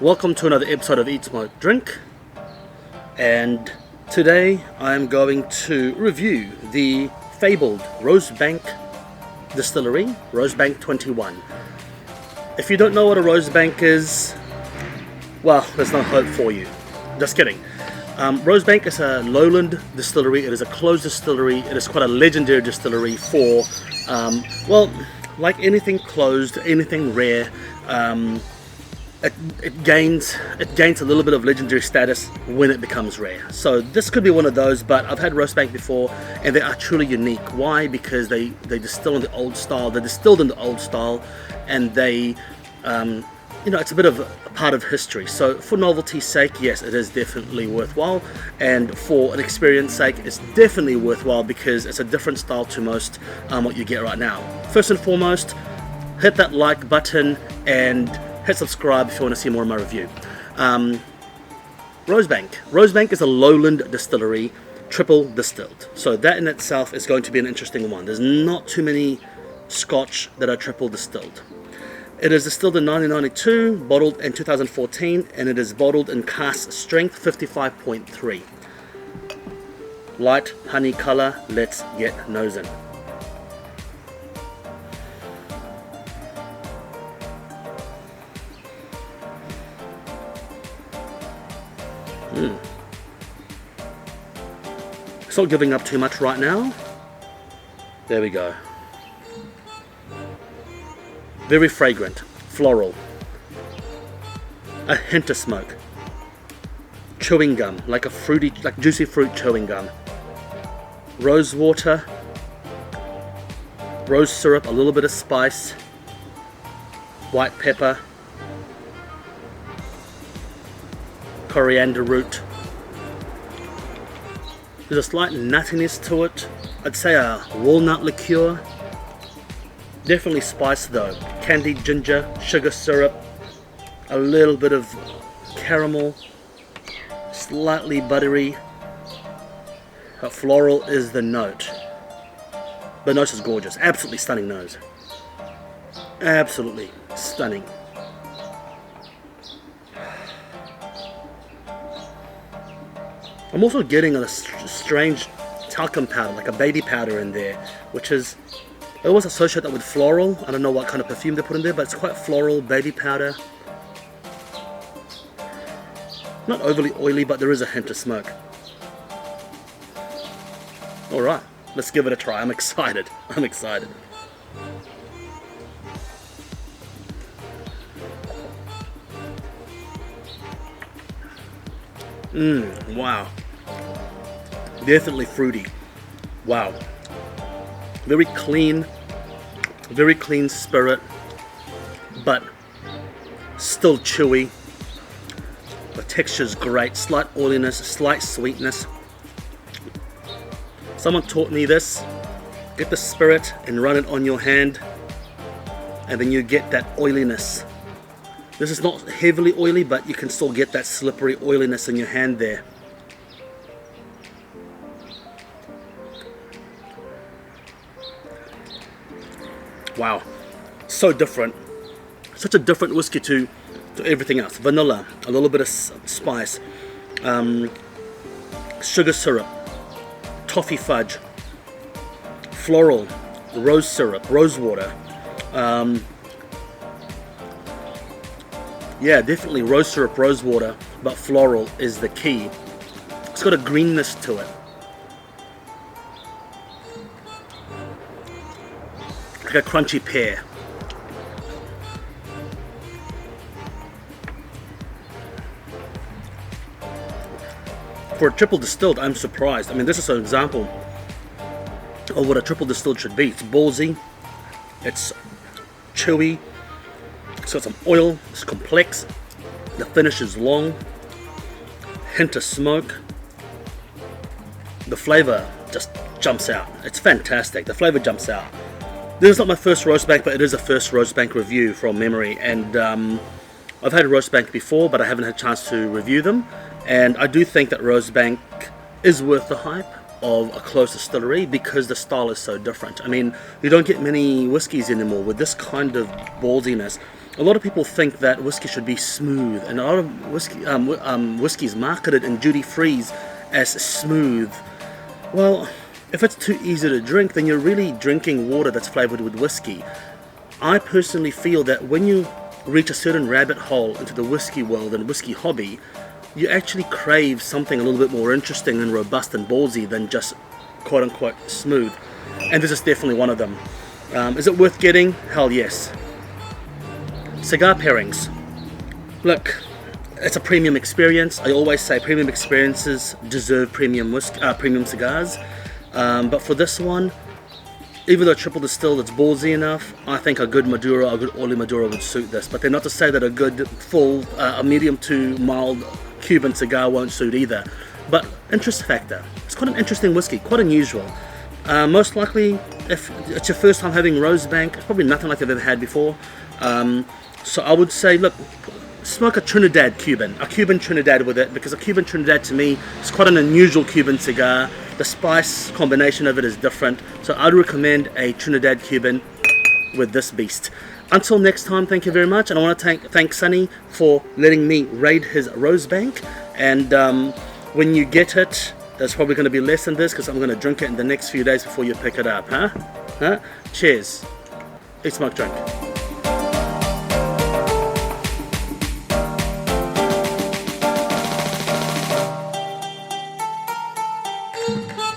Welcome to another episode of Eat Smoke Drink, and today I'm going to review the fabled Rosebank distillery, Rosebank 21. If you don't know what a Rosebank is, well, there's no hope for you. Just kidding. Rosebank is a lowland distillery. It is a closed distillery. It is quite a legendary distillery for, well, like anything closed, anything rare, it gains a little bit of legendary status when it becomes rare. So this could be one of those, but I've had Rosebank before and they are truly unique. Why? Because they distill in the old style. They're distilled in the old style, and they it's a bit of a part of history. So for novelty's sake, yes, it is definitely worthwhile, and for an experience sake, it's definitely worthwhile because it's a different style to most what you get right now. First and foremost, hit that like button and hit subscribe if you want to see more of my review. Rosebank is a lowland distillery, triple distilled. So that in itself is going to be an interesting one. There's not too many Scotch that are triple distilled. It is distilled in 1992, bottled in 2014, and it is bottled in cask strength 55.3. Light honey color, let's get nosing. It's not giving up too much right now. There we go. Very fragrant, floral, a hint of smoke, chewing gum, like a fruity, like juicy fruit chewing gum, rose water, rose syrup, a little bit of spice, white pepper, coriander root. There's a slight nuttiness to it. I'd say a walnut liqueur. Definitely spice though. Candied ginger, sugar syrup, a little bit of caramel, slightly buttery. Floral is the note. The nose is gorgeous. Absolutely stunning nose. Absolutely stunning. I'm also getting a strange talcum powder, like a baby powder in there, which is, I always associate that with floral. I don't know what kind of perfume they put in there, but it's quite floral, baby powder. Not overly oily, but there is a hint of smoke. Alright, let's give it a try. I'm excited. I'm excited. Wow. Definitely fruity. Wow. Very clean spirit, but still chewy. The texture's great, slight oiliness, slight sweetness. Someone taught me this: get the spirit and run it on your hand, and then you get that oiliness. This is not heavily oily, but you can still get that slippery oiliness in your hand there. Wow, so different. Such a different whiskey to everything else. Vanilla, a little bit of spice, sugar syrup, toffee fudge, floral, rose syrup, rose water. Yeah, definitely rose syrup, rose water, but floral is the key. It's got a greenness to it. Like a crunchy pear. For a triple distilled, I'm surprised. I mean, this is an example of what a triple distilled should be. It's ballsy, it's chewy, it's got some oil, it's complex, the finish is long, hint of smoke. The flavor just jumps out. It's fantastic. The flavor jumps out. This is not my first Rosebank, but it is a first Rosebank review from memory, and I've had Rosebank before, but I haven't had a chance to review them, and I do think that Rosebank is worth the hype of a closed distillery because the style is so different. I mean, you don't get many whiskies anymore with this kind of ballsiness, A lot of people think that whiskey should be smooth, and a lot of whiskey is marketed in duty frees as smooth. Well, if it's too easy to drink, then you're really drinking water that's flavored with whiskey. I personally feel that when you reach a certain rabbit hole into the whiskey world and whiskey hobby, you actually crave something a little bit more interesting and robust and ballsy than just quote-unquote smooth. And this is definitely one of them. Is it worth getting? Hell yes. Cigar pairings. Look, it's a premium experience. I always say premium experiences deserve premium cigars. But for this one, even though triple distilled, it's ballsy enough, I think a good Maduro, a good oily Maduro would suit this. But they're not to say that a good full, a medium to mild Cuban cigar won't suit either. But interest factor. It's quite an interesting whiskey, quite unusual. Most likely, if it's your first time having Rosebank, it's probably nothing like I've ever had before. So I would say, look, smoke a Trinidad Cuban, a Cuban Trinidad with it, because a Cuban Trinidad to me is quite an unusual Cuban cigar. The spice combination of it is different, so I'd recommend a Trinidad Cuban with this beast. Until next time, thank you very much, and I want to thank Sonny for letting me raid his Rosebank. And when you get it, there's probably going to be less than this, because I'm going to drink it in the next few days before you pick it up, huh? Cheers. Eat, smoke, drink. Thank you.